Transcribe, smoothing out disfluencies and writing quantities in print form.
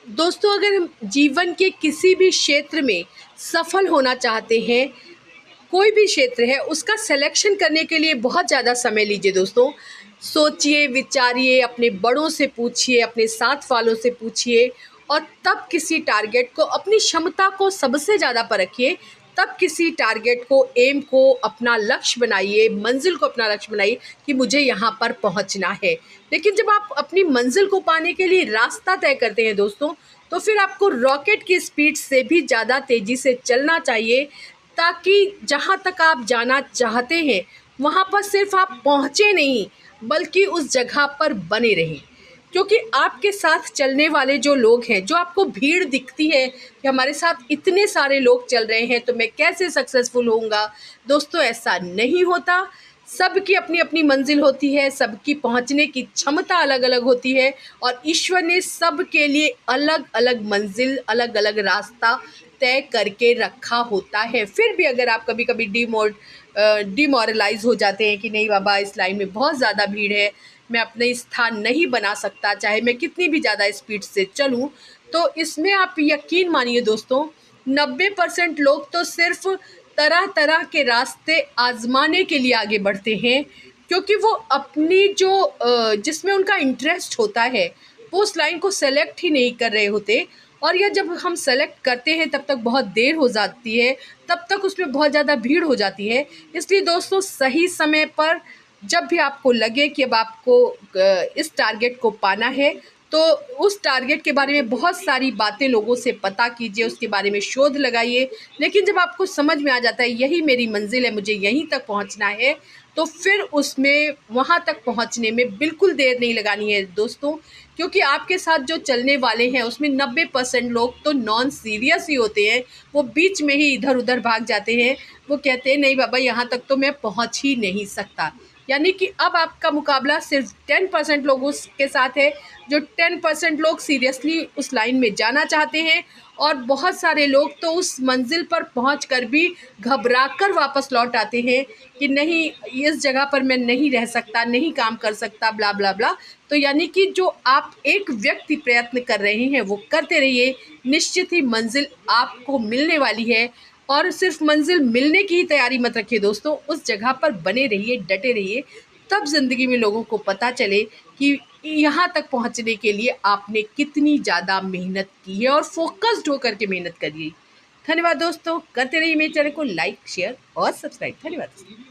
दोस्तों, अगर हम जीवन के किसी भी क्षेत्र में सफल होना चाहते हैं, कोई भी क्षेत्र है, उसका सिलेक्शन करने के लिए बहुत ज़्यादा समय लीजिए दोस्तों। सोचिए, विचारिए, अपने बड़ों से पूछिए, अपने साथ वालों से पूछिए और तब किसी टारगेट को, अपनी क्षमता को सबसे ज़्यादा परखिए। तब किसी टारगेट को, एम को अपना लक्ष्य बनाइए, मंजिल को अपना लक्ष्य बनाइए कि मुझे यहाँ पर पहुँचना है। लेकिन जब आप अपनी मंजिल को पाने के लिए रास्ता तय करते हैं दोस्तों, तो फिर आपको रॉकेट की स्पीड से भी ज़्यादा तेज़ी से चलना चाहिए, ताकि जहाँ तक आप जाना चाहते हैं वहाँ पर सिर्फ आप पहुँचे नहीं, बल्कि उस जगह पर बने रहें। क्योंकि आपके साथ चलने वाले जो लोग हैं, जो आपको भीड़ दिखती है कि हमारे साथ इतने सारे लोग चल रहे हैं तो मैं कैसे सक्सेसफुल होऊंगा, दोस्तों ऐसा नहीं होता। सबकी अपनी अपनी मंजिल होती है, सबकी पहुंचने की क्षमता अलग अलग होती है और ईश्वर ने सबके लिए अलग अलग मंजिल, अलग अलग रास्ता तय करके रखा होता है। फिर भी अगर आप कभी कभी डिमोरलाइज हो जाते हैं कि नहीं बाबा, इस लाइन में बहुत ज़्यादा भीड़ है, मैं अपने स्थान नहीं बना सकता चाहे मैं कितनी भी ज़्यादा स्पीड से चलूं, तो इसमें आप यकीन मानिए दोस्तों, 90% लोग तो सिर्फ तरह तरह के रास्ते आजमाने के लिए आगे बढ़ते हैं, क्योंकि वो अपनी जो जिसमें उनका इंटरेस्ट होता है, वो उस लाइन को सेलेक्ट ही नहीं कर रहे होते। और यह जब हम सेलेक्ट करते हैं तब तक बहुत देर हो जाती है, तब तक उसमें बहुत ज़्यादा भीड़ हो जाती है। इसलिए दोस्तों, सही समय पर जब भी आपको लगे कि अब आपको इस टारगेट को पाना है, तो उस टारगेट के बारे में बहुत सारी बातें लोगों से पता कीजिए, उसके बारे में शोध लगाइए। लेकिन जब आपको समझ में आ जाता है यही मेरी मंजिल है, मुझे यहीं तक पहुंचना है, तो फिर उसमें वहां तक पहुंचने में बिल्कुल देर नहीं लगानी है दोस्तों। क्योंकि आपके साथ जो चलने वाले हैं उसमें 90% लोग तो नॉन सीरियस ही होते हैं। वो बीच में ही इधर उधर भाग जाते हैं। वो कहते हैं नहीं बाबा, यहाँ तक तो मैं पहुँच ही नहीं सकता। यानी कि अब आपका मुकाबला सिर्फ 10% लोगों के साथ है, जो 10% लोग सीरियसली उस लाइन में जाना चाहते हैं। और बहुत सारे लोग तो उस मंजिल पर पहुंचकर भी घबराकर वापस लौट आते हैं कि नहीं, इस जगह पर मैं नहीं रह सकता, नहीं काम कर सकता, ब्ला ब्ला ब्ला। तो यानी कि जो आप एक व्यक्ति प्रयत्न कर रहे हैं वो करते रहिए, निश्चित ही मंजिल आपको मिलने वाली है। और सिर्फ मंजिल मिलने की ही तैयारी मत रखिए दोस्तों, उस जगह पर बने रहिए, डटे रहिए। तब ज़िंदगी में लोगों को पता चले कि यहाँ तक पहुँचने के लिए आपने कितनी ज़्यादा मेहनत की है और फोकस्ड होकर के मेहनत करिए। धन्यवाद दोस्तों, करते रहिए मेरे चैनल को लाइक, शेयर और सब्सक्राइब। धन्यवाद।